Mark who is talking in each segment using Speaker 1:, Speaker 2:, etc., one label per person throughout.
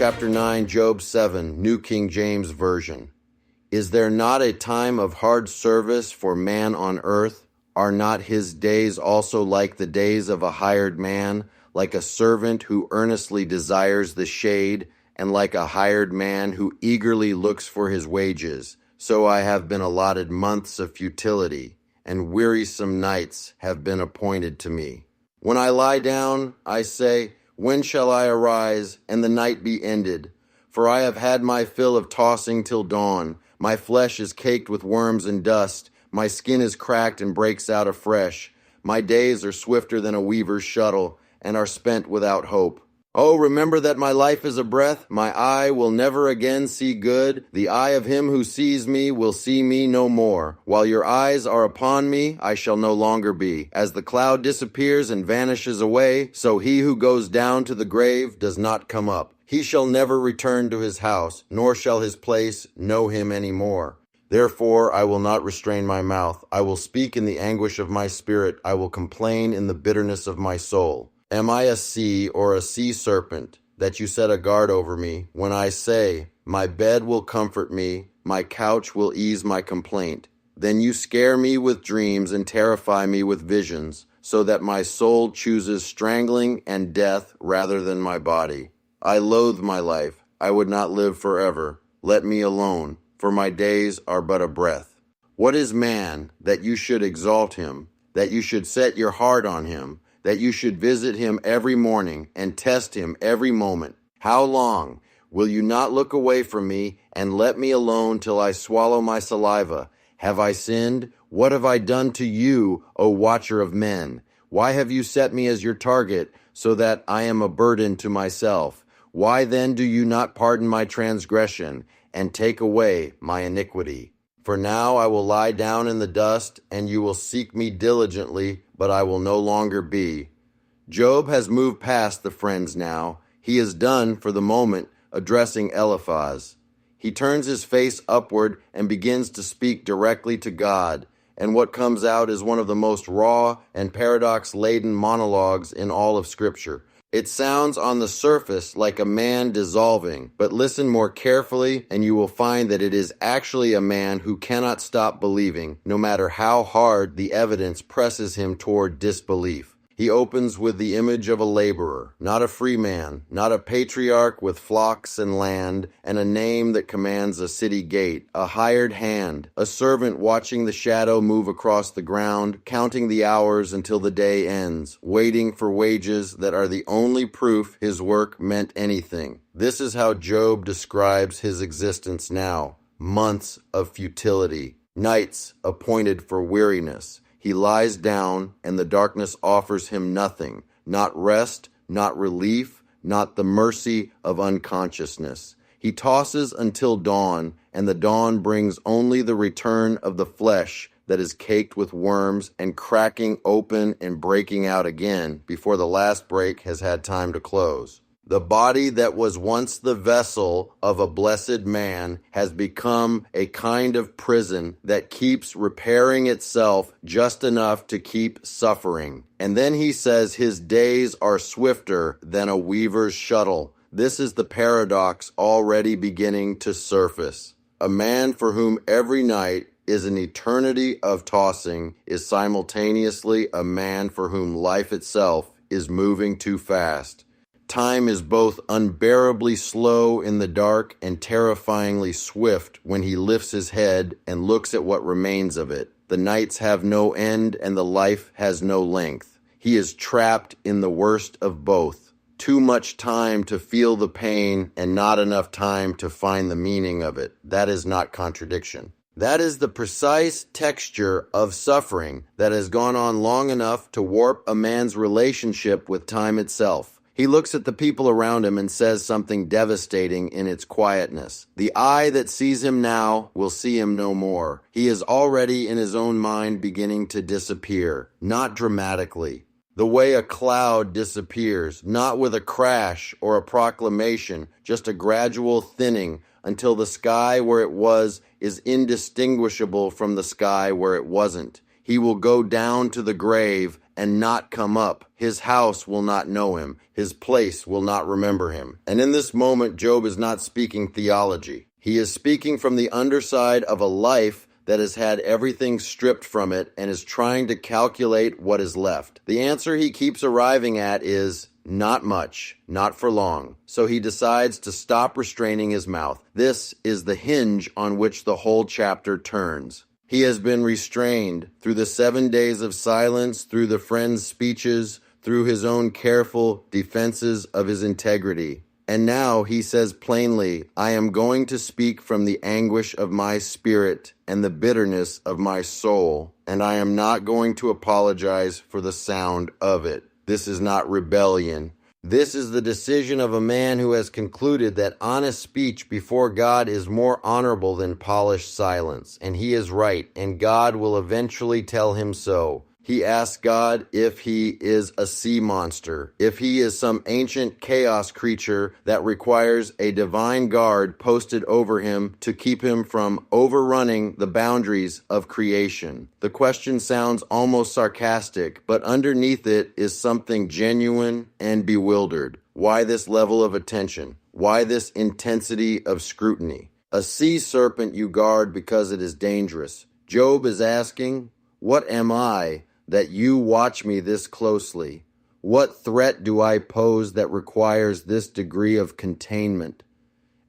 Speaker 1: chapter 9, Job 7, New King James Version. Is there not a time of hard service for man on earth? Are not his days also like the days of a hired man, like a servant who earnestly desires the shade, and like a hired man who eagerly looks for his wages? So I have been allotted months of futility, and wearisome nights have been appointed to me. When I lie down, I say, when shall I arise, and the night be ended? For I have had my fill of tossing till dawn. My flesh is caked with worms and dust. My skin is cracked and breaks out afresh. My days are swifter than a weaver's shuttle, and are spent without hope. Oh, remember that my life is a breath. My eye will never again see good. The eye of him who sees me will see me no more. While your eyes are upon me, I shall no longer be. As the cloud disappears and vanishes away, so he who goes down to the grave does not come up. He shall never return to his house, nor shall his place know him any more. Therefore I will not restrain my mouth. I will speak in the anguish of my spirit. I will complain in the bitterness of my soul. Am I a sea or a sea serpent, that you set a guard over me, when I say, my bed will comfort me, my couch will ease my complaint? Then you scare me with dreams and terrify me with visions, so that my soul chooses strangling and death rather than my body. I loathe my life. I would not live forever. Let me alone, for my days are but a breath. What is man, that you should exalt him, that you should set your heart on him, that you should visit him every morning and test him every moment? How long? Will you not look away from me and let me alone till I swallow my saliva? Have I sinned? What have I done to you, O watcher of men? Why have you set me as your target, so that I am a burden to myself? Why then do you not pardon my transgression and take away my iniquity? For now I will lie down in the dust, and you will seek me diligently, but I will no longer be. Job has moved past the friends now. He is done, for the moment, addressing Eliphaz. He turns his face upward and begins to speak directly to God, and what comes out is one of the most raw and paradox-laden monologues in all of Scripture. It sounds on the surface like a man dissolving, but listen more carefully and you will find that it is actually a man who cannot stop believing, no matter how hard the evidence presses him toward disbelief. He opens with the image of a laborer, not a free man, not a patriarch with flocks and land, and a name that commands a city gate, a hired hand, a servant watching the shadow move across the ground, counting the hours until the day ends, waiting for wages that are the only proof his work meant anything. This is how Job describes his existence now: months of futility, nights appointed for weariness. He lies down, and the darkness offers him nothing, not rest, not relief, not the mercy of unconsciousness. He tosses until dawn, and the dawn brings only the return of the flesh that is caked with worms and cracking open and breaking out again before the last break has had time to close. The body that was once the vessel of a blessed man has become a kind of prison that keeps repairing itself just enough to keep suffering. And then he says his days are swifter than a weaver's shuttle. This is the paradox already beginning to surface. A man for whom every night is an eternity of tossing is simultaneously a man for whom life itself is moving too fast. Time is both unbearably slow in the dark and terrifyingly swift when he lifts his head and looks at what remains of it. The nights have no end and the life has no length. He is trapped in the worst of both. Too much time to feel the pain and not enough time to find the meaning of it. That is not contradiction. That is the precise texture of suffering that has gone on long enough to warp a man's relationship with time itself. He looks at the people around him and says something devastating in its quietness. The eye that sees him now will see him no more. He is already in his own mind beginning to disappear, not dramatically. The way a cloud disappears, not with a crash or a proclamation, just a gradual thinning until the sky where it was is indistinguishable from the sky where it wasn't. He will go down to the grave and not come up. His house will not know him. His place will not remember him. And in this moment, Job is not speaking theology. He is speaking from the underside of a life that has had everything stripped from it and is trying to calculate what is left. The answer he keeps arriving at is not much, not for long. So he decides to stop restraining his mouth. This is the hinge on which the whole chapter turns. He has been restrained through the 7 days of silence, through the friend's speeches, through his own careful defenses of his integrity. And now he says plainly, I am going to speak from the anguish of my spirit and the bitterness of my soul, and I am not going to apologize for the sound of it. This is not rebellion. This is the decision of a man who has concluded that honest speech before God is more honorable than polished silence, and he is right, and God will eventually tell him so. He asks God if he is a sea monster, if he is some ancient chaos creature that requires a divine guard posted over him to keep him from overrunning the boundaries of creation. The question sounds almost sarcastic, but underneath it is something genuine and bewildered. Why this level of attention? Why this intensity of scrutiny? A sea serpent you guard because it is dangerous. Job is asking, what am I that you watch me this closely? What threat do I pose that requires this degree of containment?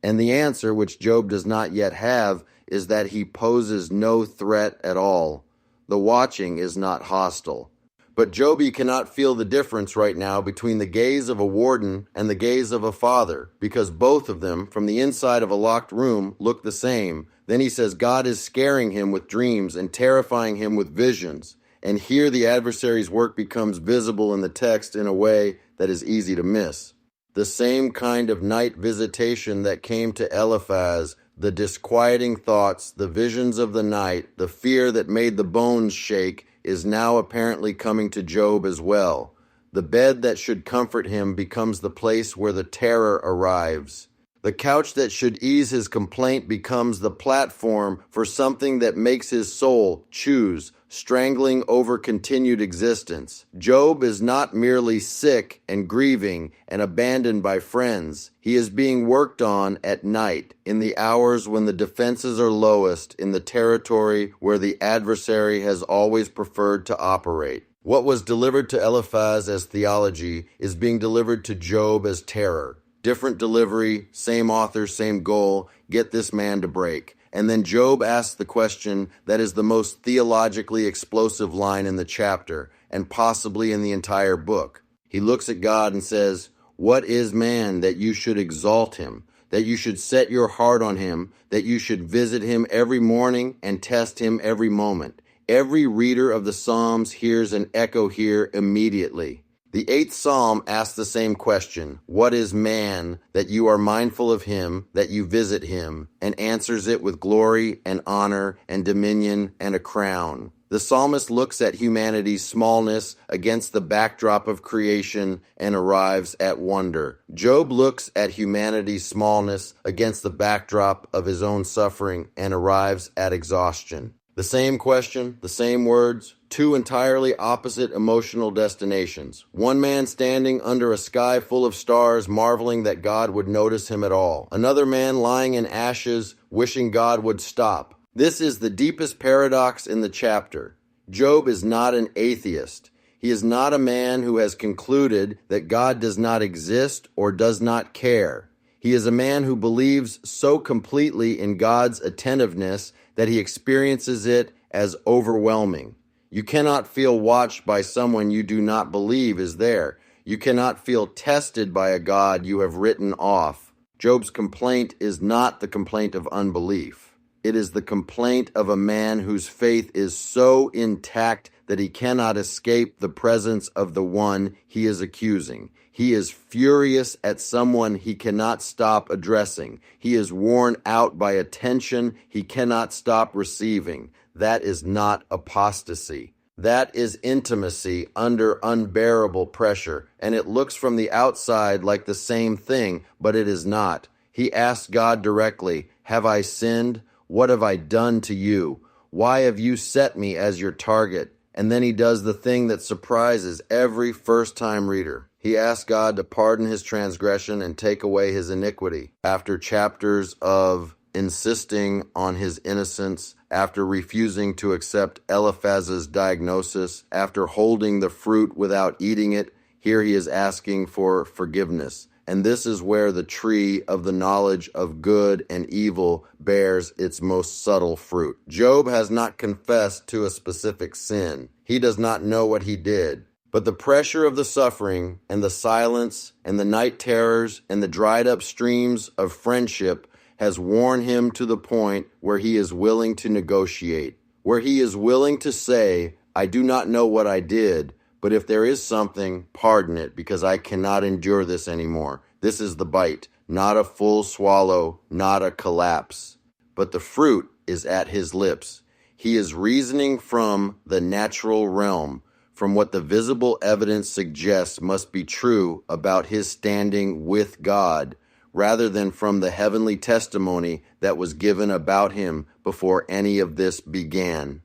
Speaker 1: And the answer, which Job does not yet have, is that he poses no threat at all. The watching is not hostile. But Joby cannot feel the difference right now between the gaze of a warden and the gaze of a father, because both of them, from the inside of a locked room, look the same. Then he says God is scaring him with dreams and terrifying him with visions. And here the adversary's work becomes visible in the text in a way that is easy to miss. The same kind of night visitation that came to Eliphaz, the disquieting thoughts, the visions of the night, the fear that made the bones shake, is now apparently coming to Job as well. The bed that should comfort him becomes the place where the terror arrives. The couch that should ease his complaint becomes the platform for something that makes his soul choose, strangling over continued existence. Job is not merely sick and grieving and abandoned by friends. He is being worked on at night, in the hours when the defenses are lowest, in the territory where the adversary has always preferred to operate. What was delivered to Eliphaz as theology is being delivered to Job as terror. Different delivery, same author, same goal, get this man to break. And then Job asks the question that is the most theologically explosive line in the chapter, and possibly in the entire book. He looks at God and says, what is man that you should exalt him, that you should set your heart on him, that you should visit him every morning and test him every moment? Every reader of the Psalms hears an echo here immediately. The 8th Psalm asks the same question, what is man that you are mindful of him, that you visit him, and answers it with glory and honor and dominion and a crown. The psalmist looks at humanity's smallness against the backdrop of creation and arrives at wonder. Job looks at humanity's smallness against the backdrop of his own suffering and arrives at exhaustion. The same question, the same words, two entirely opposite emotional destinations. One man standing under a sky full of stars, marveling that God would notice him at all. Another man lying in ashes, wishing God would stop. This is the deepest paradox in the chapter. Job is not an atheist. He is not a man who has concluded that God does not exist or does not care. He is a man who believes so completely in God's attentiveness that he experiences it as overwhelming. You cannot feel watched by someone you do not believe is there. You cannot feel tested by a God you have written off. Job's complaint is not the complaint of unbelief. It is the complaint of a man whose faith is so intact that he cannot escape the presence of the one he is accusing. He is furious at someone he cannot stop addressing. He is worn out by a tension he cannot stop receiving. That is not apostasy. That is intimacy under unbearable pressure, and it looks from the outside like the same thing, but it is not. He asks God directly, have I sinned? What have I done to you? Why have you set me as your target? And then he does the thing that surprises every first-time reader. He asks God to pardon his transgression and take away his iniquity. After chapters of insisting on his innocence, after refusing to accept Eliphaz's diagnosis, after holding the fruit without eating it, here he is asking for forgiveness. And this is where the tree of the knowledge of good and evil bears its most subtle fruit. Job has not confessed to a specific sin. He does not know what he did. But the pressure of the suffering and the silence and the night terrors and the dried up streams of friendship has worn him to the point where he is willing to negotiate, where he is willing to say, I do not know what I did, but if there is something, pardon it, because I cannot endure this anymore. This is the bite, not a full swallow, not a collapse. But the fruit is at his lips. He is reasoning from the natural realm, from what the visible evidence suggests must be true about his standing with God, rather than from the heavenly testimony that was given about him before any of this began.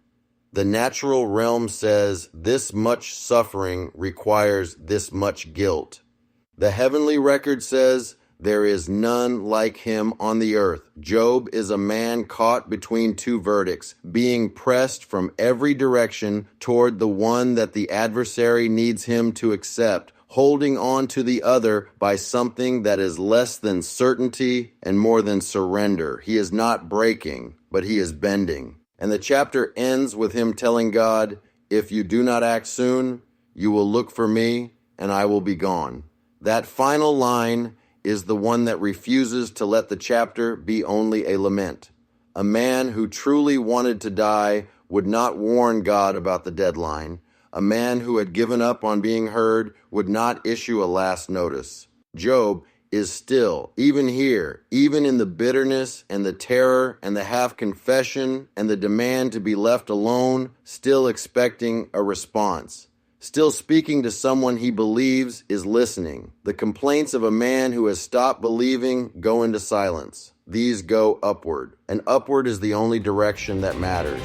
Speaker 1: The natural realm says this much suffering requires this much guilt. The heavenly record says there is none like him on the earth. Job is a man caught between two verdicts, being pressed from every direction toward the one that the adversary needs him to accept, holding on to the other by something that is less than certainty and more than surrender. He is not breaking, but he is bending. And the chapter ends with him telling God, if you do not act soon, you will look for me and I will be gone. That final line is the one that refuses to let the chapter be only a lament. A man who truly wanted to die would not warn God about the deadline. A man who had given up on being heard would not issue a last notice. Job is still, even here, even in the bitterness and the terror and the half-confession and the demand to be left alone, still expecting a response, still speaking to someone he believes is listening. The complaints of a man who has stopped believing go into silence. These go upward, and upward is the only direction that matters.